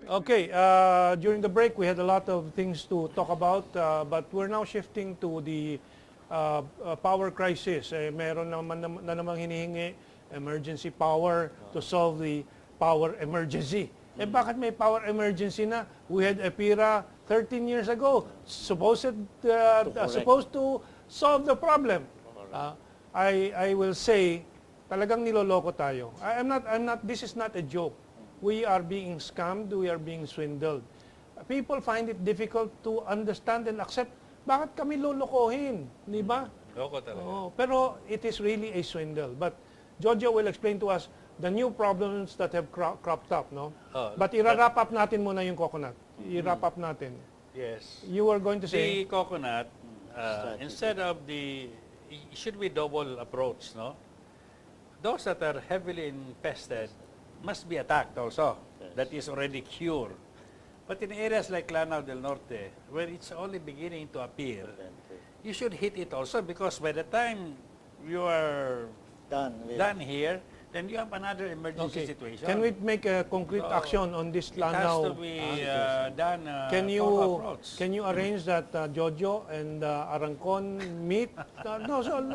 Okay, during the break, we had a lot of things to talk about, but we're now shifting to the power crisis. Meron naman na namang hinihingi emergency power to solve the power emergency. Bakit may power emergency na? We had EPIRA 13 years ago, supposed to solve the problem. I will say, talagang niloloko tayo. This is not a joke. We are being scammed, we are being swindled. People find it difficult to understand and accept, bakit kami lolokohin, di ba? Loko talaga. Pero it is really a swindle. But Jojo will explain to us the new problems that have cropped up, no? But i-wrap up natin muna yung coconut. I-wrap up natin. Yes. You were going to say? The coconut, instead of it should be double approach, no? Those that are heavily infested must be attacked also. Yes. That is already cured. But in areas like Lanao del Norte, where it's only beginning to appear, you should hit it also, because by the time you are done here, then you have another emergency situation. Can we make a concrete action on this It has Lanao? to be done Can you arrange that Jojo and Arangcon meet? So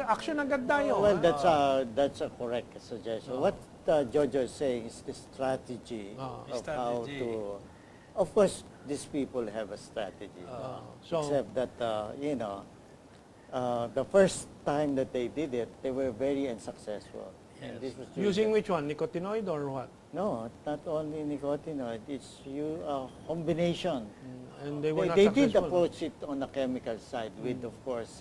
action agad tayo. Well, that's a correct suggestion. What Jojo is saying is the strategy of how to. Of course, these people have a strategy. Except that the first time that they did it, they were very unsuccessful. Yes. This was Using which one? Nicotinoid or what? No, not only nicotinoid. It's a combination. And they were not They successful. did approach it on the chemical side with, of course,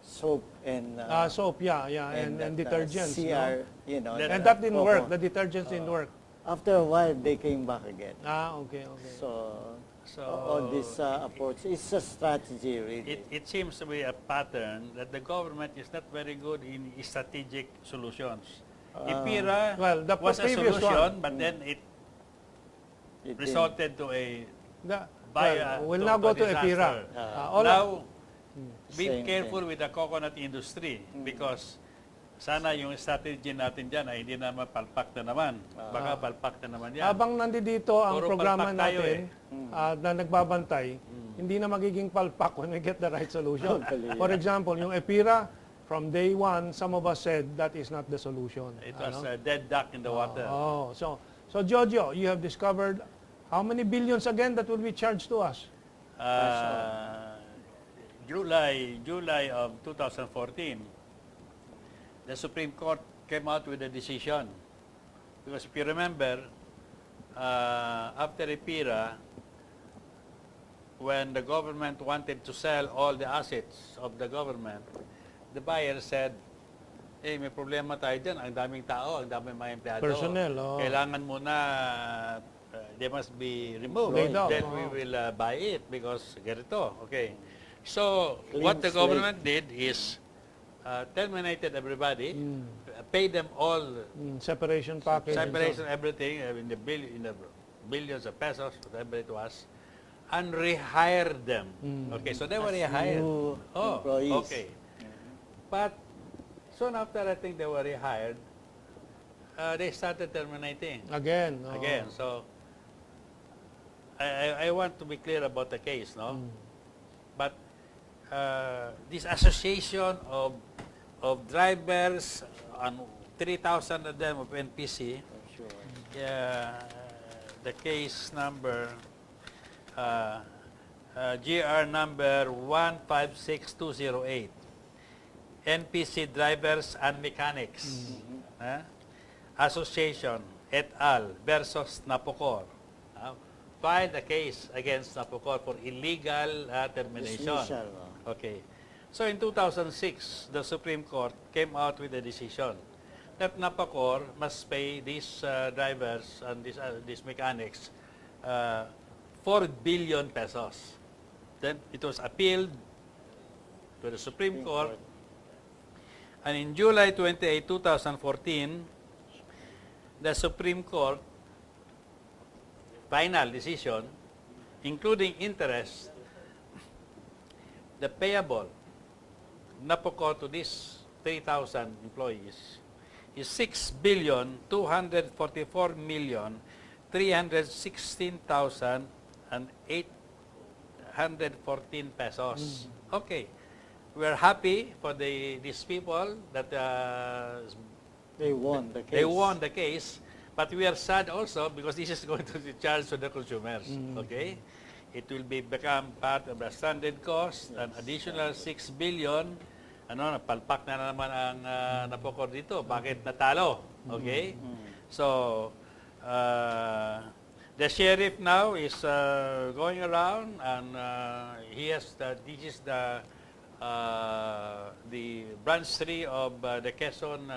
soap and soap, and detergents. CR, no? And that didn't work. The detergents didn't work. After a while, they came back again. Okay. So on this approach, it's a strategy, really. It seems to be a pattern that the government is not very good in strategic solutions. EPIRA was a solution, but then it resulted to a we'll now go to EPIRA. Now, be careful with the coconut industry, because sana yung strategy natin dyan ay hindi naman palpak na naman. Baka palpak na naman yan. Habang nandito ang Puro programa palpak tayo natin na nagbabantay, hindi na magiging palpak when we get the right solution. For example, yung EPIRA, from day one, some of us said that is not the solution. It was a dead duck in the water. So Jojo, you have discovered how many billions again that will be charged to us? July of 2014, the Supreme Court came out with a decision. Because if you remember, after EPIRA, when the government wanted to sell all the assets of the government, the buyer said, may problema tayo dyan, ang daming tao, ang daming mga empleyado. Personnel, Kailangan muna, they must be removed. Then we will buy it because ganito. Okay. So, what the government did is terminated everybody, paid them all separation package, everything in the billions of pesos, whatever it was, and rehired them. Okay, so they were rehired. Employees. Okay. But soon after, I think they were rehired, they started terminating again. So I want to be clear about the case, no? But this association of drivers, and 3,000 of them of NPC, the case number, GR number 156208, NPC Drivers and Mechanics, Association et al. Versus Napocor. Filed a case against Napocor for illegal termination. Okay. So in 2006, the Supreme Court came out with a decision that Napocor must pay these drivers and these mechanics 4 billion pesos. Then it was appealed to the Supreme Court. And in July 28, 2014, the Supreme Court final decision, including interest, the payable Napocor to these 3,000 employees is 6,244,000,000 316,814 pesos. Okay. We're happy for these people that They won the case. they won the case, but we are sad also because this is going to be charged to the consumers. Okay? It will become part of the stranded cost, an additional 6 billion. Napalpak na naman ang Napocor dito. Bakit natalo? Okay? So, the sheriff now is going around and he has this is the branch 3 of the Quezon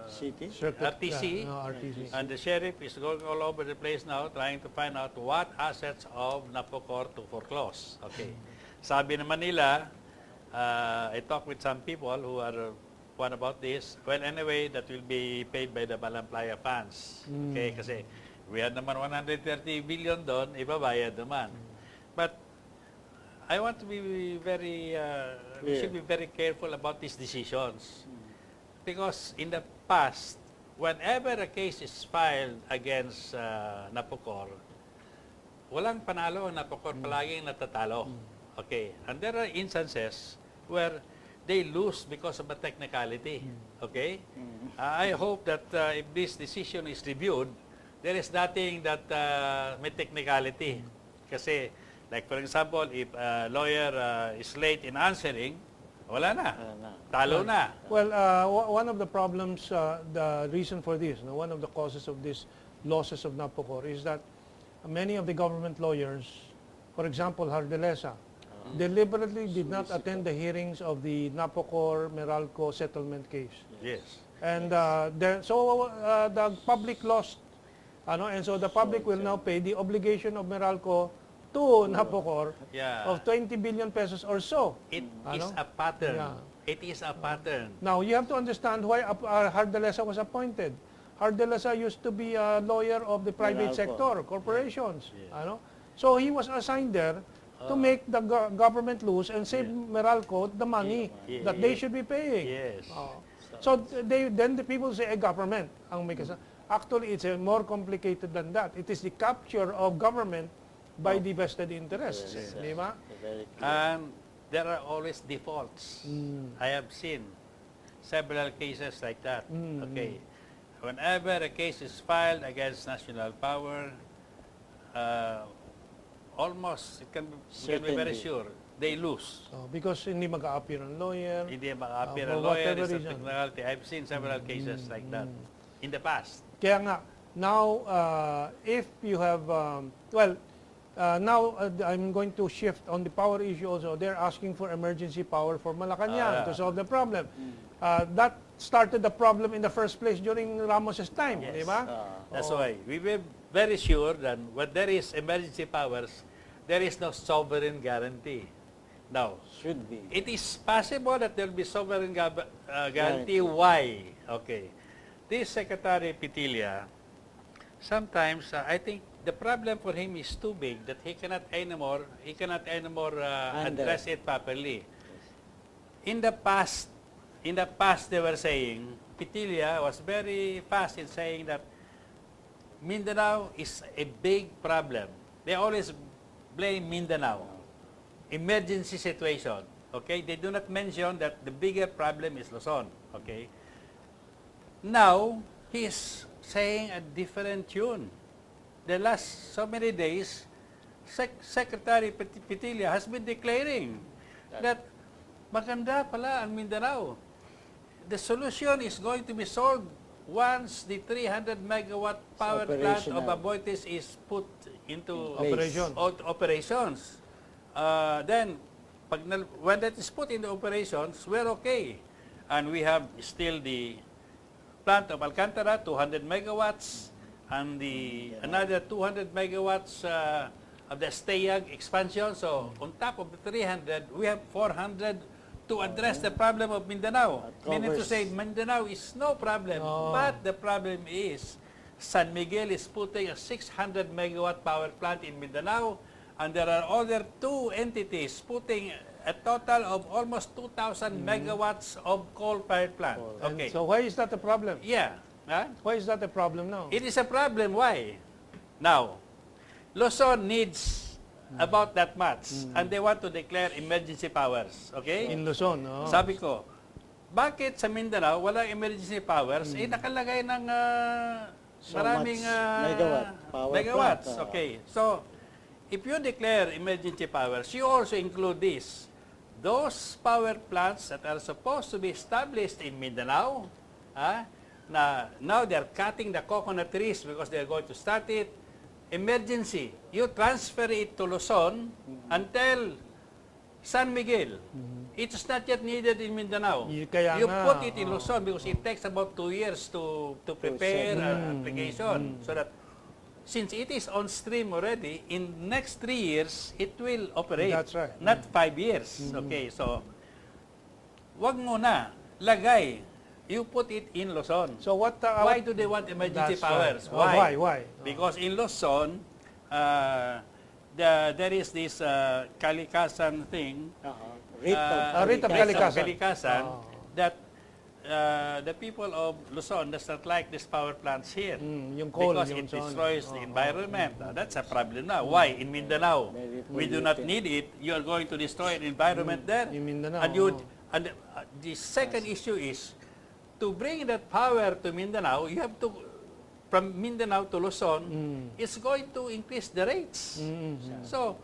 City? RTC, RTC. and the sheriff is going all over the place now trying to find out what assets of Napocor to foreclose. Okay. Sabi naman nila, I talked with some people who are one about this. Well, anyway, that will be paid by the Balamplaya funds. Okay, kasi we had naman 130 billion doon, ibabayad naman. But I want to be very, we should be very careful about these decisions. Because in the past, whenever a case is filed against Napocor, walang panalo ang Napocor, palaging natatalo. Okay. And there are instances where they lose because of a technicality. Okay? I hope that if this decision is reviewed, there is nothing that may technicality. Kasi, like for example, if a lawyer is late in answering, wala na. Talo na. Well, one of the problems, the reason for this, one of the causes of these losses of Napocor is that many of the government lawyers, for example, Jardeleza, deliberately did not attend the hearings of the Napocor Meralco settlement case. Yes. And the public lost, and so the public will now pay the obligation of Meralco to Napocor of 20 billion pesos or so. It is a pattern. Yeah. It is a pattern. Now, you have to understand why Jardeleza was appointed. Jardeleza used to be a lawyer of the private Meralco. sector, corporations. So he was assigned there to make the government lose and save Meralco the money that they should be paying. Yes. So then the people say, government ang may kasama. Actually, it's more complicated than that. It is the capture of government by the vested interests. Di ba? And there are always defaults. I have seen several cases like that. Okay. Whenever a case is filed against national power, almost, it can be very sure, they lose. Because hindi mag-a-appear ang lawyer. Hindi maka-appear for a lawyer, whatever it's a reason. technicality. I've seen several cases like that in the past. Kaya nga, now, if you have, now I'm going to shift on the power issue also. They're asking for emergency power for Malacanang to solve the problem. That started the problem in the first place during Ramos's time, di ba? That's why we were very sure that when there is emergency powers, there is no sovereign guarantee. Now, Should be. it is possible that there will be sovereign guarantee. Why? Okay. This Secretary Petilia, sometimes I think the problem for him is too big that he cannot anymore address it properly. In the past they were saying, Petilia was very fast in saying that Mindanao is a big problem. They always blame Mindanao. Emergency situation. Okay? They do not mention that the bigger problem is Luzon. Okay? Now, he is saying a different tune. The last so many days, Secretary Petilia has been declaring that maganda pala ang Mindanao. The solution is going to be solved once the 300 megawatt power plant of Aboitiz is put into operations. Then, when that is put into operations, we're okay. And we have still the plant of Alcantara, 200 megawatts, and another 200 megawatts of the Stayag expansion. So, on top of the 300, we have 400 to address the problem of Mindanao. Meaning to say, Mindanao is no problem. But the problem is, San Miguel is putting a 600 megawatt power plant in Mindanao, and there are other two entities putting a total of almost 2,000 megawatts of coal-fired plant. Okay. So why is that a problem? Yeah. Huh? Why is that a problem now? It is a problem. Why? Now, Luzon needs about that much and they want to declare emergency powers. Okay? In Luzon, no? Sabi ko, bakit sa Mindanao walang emergency powers? Eh, nakalagay ng So maraming much power megawatts. plant, Okay. So, if you declare emergency powers, you also include this. Those power plants that are supposed to be established in Mindanao, now they're cutting the coconut trees because they're going to start it. Emergency. You transfer it to Luzon until San Miguel. It's not yet needed in Mindanao. Kaya You nga, put it in Luzon because it takes about 2 years to prepare an application. So that since it is on stream already, in next 3 years, it will operate. That's right. Not 5 years. Okay, so wag mo na lagay. You put it in Luzon. So what? Why do they want emergency That's powers? right. Why? Why? Because in Luzon, there is this kalikasan thing, Writ of writ of kalikasan. kalikasan. that the people of Luzon does not like these power plants here Yung coal, because yung it so on. destroys the environment. That's a problem now. Why? In Mindanao, we do not need it. You are going to destroy the environment there. In Mindanao, And the second issue is, to bring that power to Mindanao, you have to, from Mindanao to Luzon, it's going to increase the rates. So,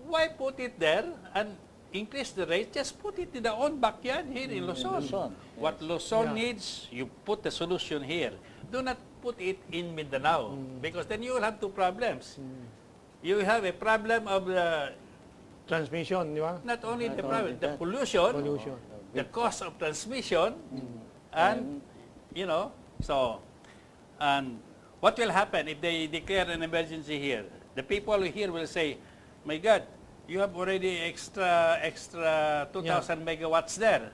why put it there and increase the rate? Just put it in the own backyard here in Luzon. What Luzon needs, you put the solution here. Do not put it in Mindanao because then you will have two problems. You have a problem of the, Transmission, di ba? not only the problem, the pollution, the cost of transmission, and, and what will happen if they declare an emergency here? The people here will say, my God, you have already extra 2,000 megawatts there.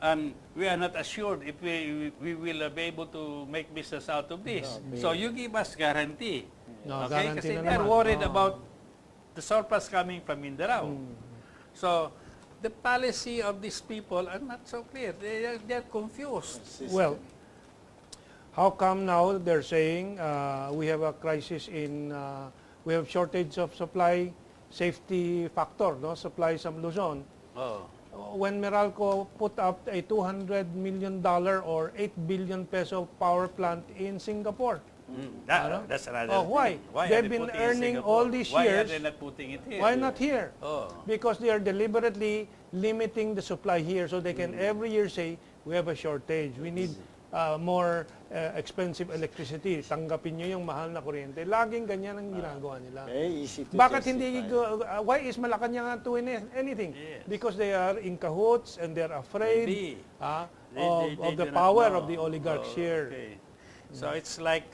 And we are not assured if we will be able to make business out of this. So you give us guarantee. No, Okay? guarantee Kasi na they're naman. worried about the surplus coming from Mindanao. So, the policy of these people are not so clear. They're confused. Well, how come now they're saying we have a crisis in, we have shortage of supply, safety factor, no? Supply sa Luzon. Oh. When Meralco put up a $200 million or 8 billion peso power plant in Singapore. That's another why? thing. Why They've are they been putting it in earning Singapore? all these Why years. are they not putting it here? Why not here? Oh. Because they are deliberately limiting the supply here so they can every year say, we have a shortage. We need more expensive electricity. Tanggapin nyo yung mahal na kuryente. Laging ganyan ang ginagawa nila. Very easy to Bakit justify. hindi, why is Malacanang not doing anything? Yes. Because they are in cahoots and they're afraid Maybe. of They the do not power know. of the oligarchs here. Okay. So it's like,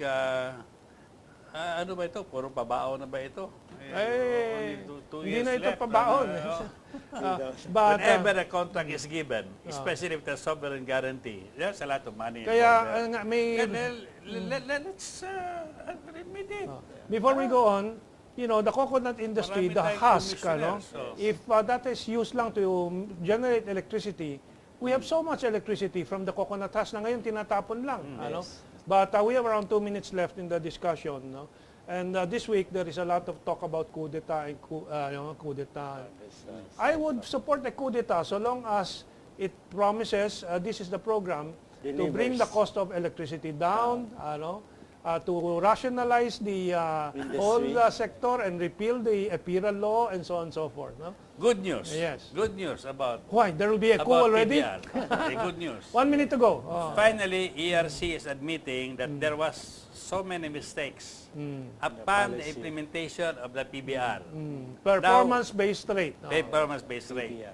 ano ba ito? Puro pabao na ba ito? Eh, two hindi years na ito left. pabaon. But, Whenever a contract is given, especially with a sovereign guarantee, there's a lot of money kaya involved there. may... Let's admit it. Before we go on, the coconut industry, Marami the tayong husk, commissioners, so. if that is used lang to generate electricity, we have so much electricity from the coconut husk na ngayon tinatapon lang. But we have around 2 minutes left in the discussion. No? And this week, there is a lot of talk about coup d'etat and coup d'etat. I would support a coup d'etat so long as it promises, this is the program, to bring the cost of electricity down, to rationalize the whole sector and repeal the EPIRA law and so on and so forth. No? Good news. Yes. Good news about Why? There will be a coup already? PBR. Okay, good news. 1 minute to go. Oh. Finally, ERC is admitting that there was so many mistakes upon the implementation of the PBR. Performance-based rate. Performance-based rate.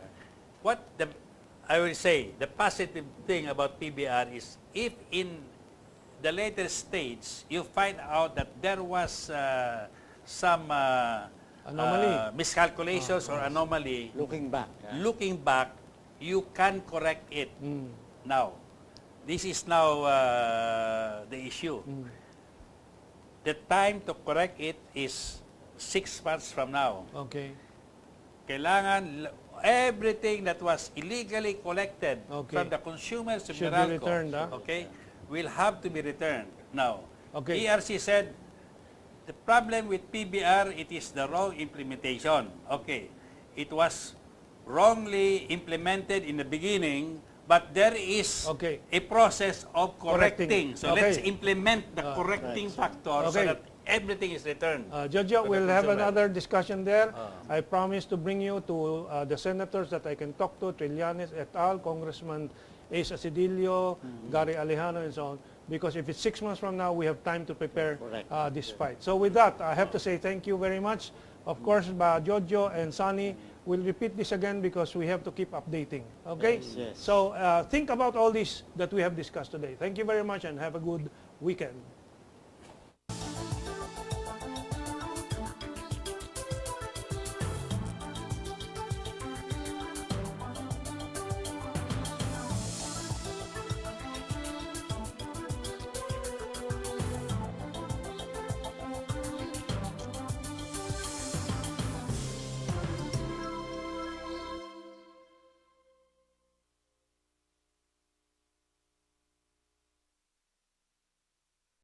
I will say, the positive thing about PBR is if in the later stage, you find out that there was some Anomaly. miscalculations or anomaly. Looking back, You can correct it. Now, this is now the issue. The time to correct it is 6 months from now. Okay. Kailangan everything that was illegally collected from the consumers of Should be Meralco, returned, will have to be returned. Now, Okay. ERC said the problem with PBR, it is the wrong implementation. Okay. It was wrongly implemented in the beginning, but there is Okay. a process of correcting. So Okay. let's implement the correcting factor so Okay. that everything is returned. Jojo, to the we'll have consumer. another discussion there. I promise to bring you to the senators that I can talk to, Trillanes et al., Congressman Ace Acidillo, Gary Alejano, and so on. Because if it's 6 months from now, we have time to prepare this fight. So with that, I have to say thank you very much. Of course, Jojo and Sunny will repeat this again because we have to keep updating. Okay? Yes, yes. So think about all this that we have discussed today. Thank you very much and have a good weekend.